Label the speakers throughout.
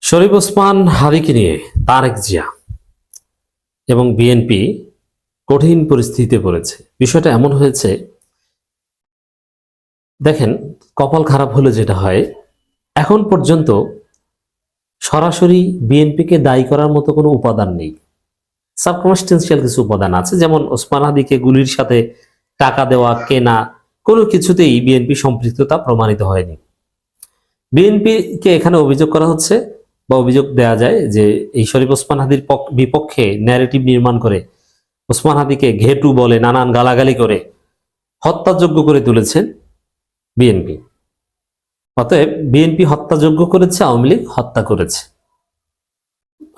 Speaker 1: শরীফ ওসমান হাদিকে নিয়ে তারেক জিয়া এবং বিএনপি কঠিন পরিস্থিতিতে পড়েছে। বিষয়টা এমন হয়েছে, দেখেন, কপাল খারাপ হলে যেটা হয়, এখন পর্যন্ত সরাসরি বিএনপিকে দায়ী করার মতো কোনো উপাদান নেই। সার্কামস্টেন্সিয়াল কিছু উপাদান আছে, যেমন ওসমান হাদিকে গুলির সাথে টাকা দেওয়া, কেনা, কোনো কিছুতেই বিএনপি সম্পৃক্ততা প্রমাণিত হয়নি। বিএনপিকে এখানে অভিযোগ করা হচ্ছে বা অভিযোগ দেয়া যায় যে এই শরীফ ওসমান হাদির বিপক্ষে ন্যারেটিভ নির্মাণ করে ওসমান হাদিকে ঘেটু বলে নানান গালাগালি করে হত্যাযোগ্য করে তুলেছেন বিএনপি। অতএব বিএনপি হত্যাযোগ্য করেছে, আওয়ামী লীগ হত্যা করেছে।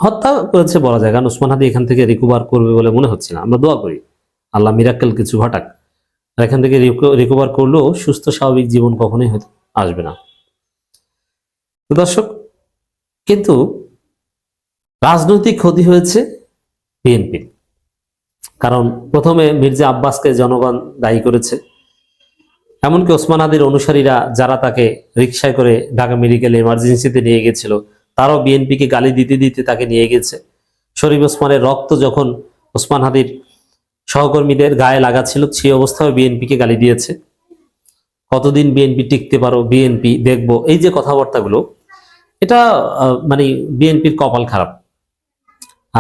Speaker 1: হত্যা করেছে বলা যায়, কারণ ওসমান হাদি এখান থেকে রিকভার করবে বলে মনে হচ্ছে না। আমরা দোয়া করি আল্লাহ মিরাক্কেল কিছু ঘটাক, আর এখান থেকে রিকভার করলেও সুস্থ স্বাভাবিক জীবন কখনোই হয়তো আসবে না। তো দর্শক, কিন্তু রাজনৈতিক ক্ষতি হয়েছে বিএনপির, কারণ প্রথমে মির্জা আব্বাসকে জনগণ দায়ী করেছে। এমনকি ওসমান হাদির অনুসারীরা যারা তাকে রিকশায় করে ঢাকা মেডিকেল এমার্জেন্সিতে নিয়ে গেছিল, তারাও বিএনপিকে গালি দিতে দিতে তাকে নিয়ে গেছে। শরীফ ওসমানের রক্ত যখন ওসমান হাদির সহকর্মীদের গায়ে লাগাচ্ছিল, সেই অবস্থায় বিএনপিকে গালি দিয়েছে। কতদিন বিএনপি টিকতে পারো, বিএনপি দেখবো, এই যে কথাবার্তাগুলো, এটা মানে বিএনপির কপাল খারাপ।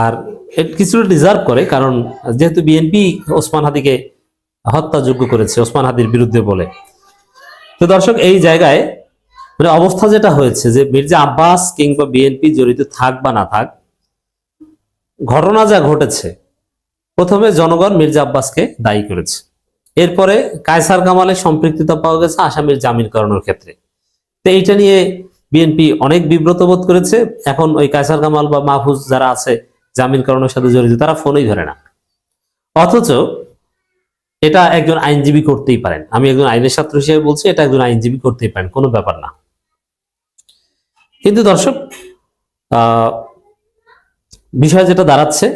Speaker 1: আর কিছুটা ডিজার্ভ করে, কারণ যেহেতু বিএনপি ওসমান হাদিকে হত্যাযোগ্য করেছে ওসমান হাদির বিরুদ্ধে বলে। তো দর্শক, এই জায়গায় মানে অবস্থা যেটা হয়েছে যে মির্জা আব্বাস কিংবা বিএনপি জড়িত থাক বা না থাক, ঘটনা যা ঘটেছে, প্রথমে জনগণ মির্জা আব্বাসকে দায়ী করেছে। এরপরে কায়সার কামালের সম্পৃক্ততা পাওয়া গেছে আসামির জামিন করানোর ক্ষেত্রে। তো এইটা নিয়ে বিএনপি অনেক বিব্রত বোধ করেছে। এখন ওই কায়সার কামাল বা মাহফুজ যারা আছে জামিন করানোর সাথে জড়িত, তারা ফোনই ধরে না। অথচ এটা একজন আইনজীবী করতেই পারেন। আমি একজন আইনের ছাত্র হিসেবে বলছি, এটা একজন আইনজীবী করতেই পারেন, কোনো ব্যাপার না। কিন্তু দর্শক, বিষয় যেটা দাঁড়াচ্ছে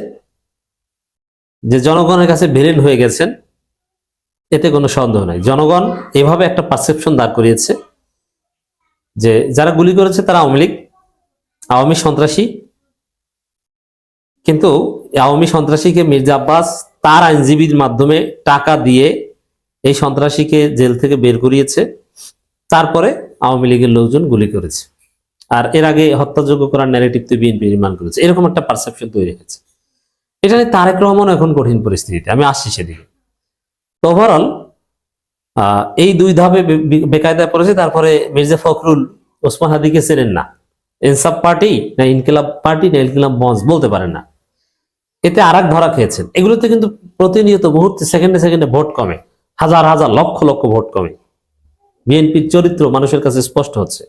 Speaker 1: যে জনগণের কাছে ভিলেন হয়ে গেছেন, এতে কোনো সন্দেহ নাই। জনগণ এভাবে একটা পারসেপশন দাঁড় করিয়েছে যে যারা গুলি করেছে তারা আওয়ামী লীগ, আওয়ামী সন্ত্রাসী। কিন্তু আওয়ামী সন্ত্রাসীকে মির্জা আব্বাস তার আইনজীবীর মাধ্যমে টাকা দিয়ে এই সন্ত্রাসীকে জেল থেকে বের করিয়েছে, তারপরে আওয়ামী লীগের লোকজন গুলি করেছে। আর এর আগে হত্যাযোগ্য করার ন্যারেটিভ তো বিএনপি নির্মাণ করেছে, এরকম একটা পারসেপশন তৈরি হয়েছে। এটা নিয়ে তারেক রহমান এখন কঠিন পরিস্থিতিতে, আমি আসছি সেদিকে। তো ওভারঅল এই দুই ধাপে বেকায়দায় পড়েছে। তারপরে মির্জা ফখরুল ওসমান হাদিকে চেনেন না, ইনসাফ পার্টি না ইনকিলাব পার্টি না ইনকিলাব মঞ্চ বলতে পারেন না, এতে আর এক ধরা খেয়েছেন। এগুলোতে কিন্তু প্রতিনিয়ত মুহূর্তে সেকেন্ডে সেকেন্ডে ভোট কমে, হাজার হাজার লক্ষ লক্ষ ভোট কমে। বিএনপির চরিত্র মানুষের কাছে স্পষ্ট হচ্ছে।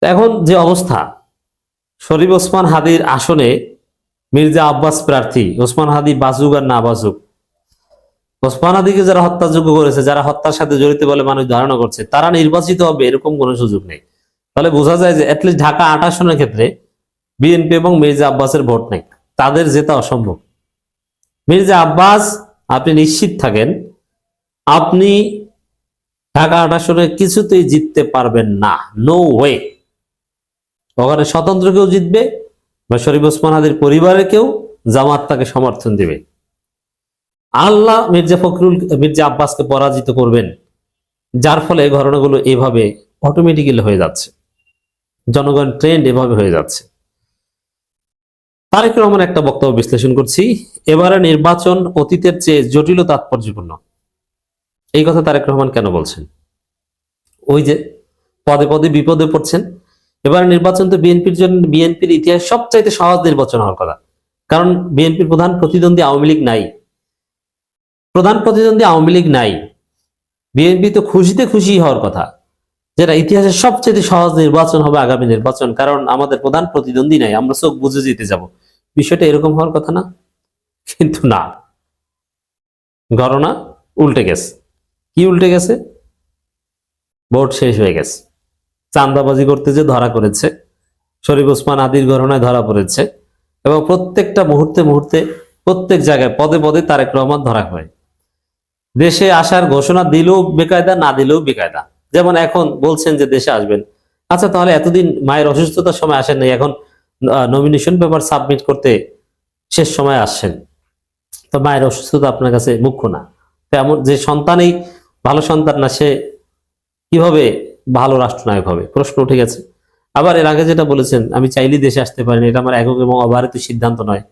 Speaker 1: এখন যে অবস্থা, শরীফ ওসমান হাদির আসনে মির্জা আব্বাস প্রার্থী, ওসমান হাদি বাজুক আর না বাজুক, ওসমান হাদিকে যারা হত্যাযোগ্য করেছে, যারা হত্যার সাথে জড়িত বলে মানুষ ধারণা করছে, তারা নির্বাচিত হবে এরকম কোনো সুযোগ নেই। তাহলে বোঝা যায় যে অ্যাটলিস্ট ঢাকা ৮ আসনের ক্ষেত্রে বিএনপি এবং মির্জা আব্বাসের ভোট নেই, তাদের জেতা অসম্ভব। মির্জা আব্বাস, আপনি নিশ্চিত থাকেন আপনি ঢাকা ৮ আসনে কিছুতেই জিততে পারবেন না, নো ওয়ে। ওখানে স্বতন্ত্র কেউ জিতবে বা শরীফ ওসমান হাদির পরিবারের কেউ, জামাত তাকে সমর্থন দিবে। আল্লাহ মির্জা আব্বাসকে পরাজিত করবেন, যার ফলে ঘটনাগুলো এভাবে অটোমেটিক্যালি হয়ে যাচ্ছে, জনগণ ট্রেন্ড এভাবে হয়ে যাচ্ছে। তারেক রহমান একটা বক্তব্য বিশ্লেষণ করছি, এবারে নির্বাচন অতীতের চেয়ে জটিল ও তাৎপর্যপূর্ণ। এই কথা তারেক রহমান কেন বলছেন? ওই যে পদে পদে বিপদে পড়ছেন। এবার নির্বাচন তো বিএনপির জন্য, বিএনপির ইতিহাস সবচাইতে সহজ নির্বাচন হওয়ার কথা, কারণ বিএনপির প্রধান প্রতিদ্বন্দ্বী আওয়ামী লীগ নাই। বিএনপি তো খুশিতে খুশি হওয়ার কথা, যেটা ইতিহাসের সবচেয়ে সহজ নির্বাচন হবে আগামী নির্বাচন, কারণ আমাদের প্রধান প্রতিদ্বন্দ্বী নাই, আমরা চোখ বুঝে জিতে যাব। বিষয়টা এরকম হওয়ার কথা না, কিন্তু না, ঘটনা উল্টে গেছে। কি উল্টে গেছে? ভোট শেষ হয়ে গেছে, চাঁদাবাজি করতে যে ধরা করেছে, শরীফ ওসমান হাদির ঘটনায় ধরা পড়েছে, এবং প্রত্যেকটা মুহূর্তে মুহূর্তে প্রত্যেক জায়গায় পদে পদে তারেক রহমান ধরা হয়। দেশে আসার ঘোষণা দিলেও বেকায়দা, না দিলেও বেকায়দা। যেমন এখন বলছেন যে দেশে আসবেন, আচ্ছা, তাহলে এতদিন মায়ের অসুস্থতার সময় আসেন নাই, এখন নমিনেশন পেপার সাবমিট করতে শেষ সময় আসছেন, তো মায়ের অসুস্থতা আপনার কাছে মুখ্য না। তো এমন যে সন্তানই ভালো সন্তান না, সে কিভাবে ভালো রাষ্ট্রনায়ক হবে, প্রশ্ন উঠে গেছে। আবার এর আগে যেটা বলেছেন, আমি চাইলেই দেশে আসতে পারি না, এটা আমার একক এবং অবারিত সিদ্ধান্ত নয়,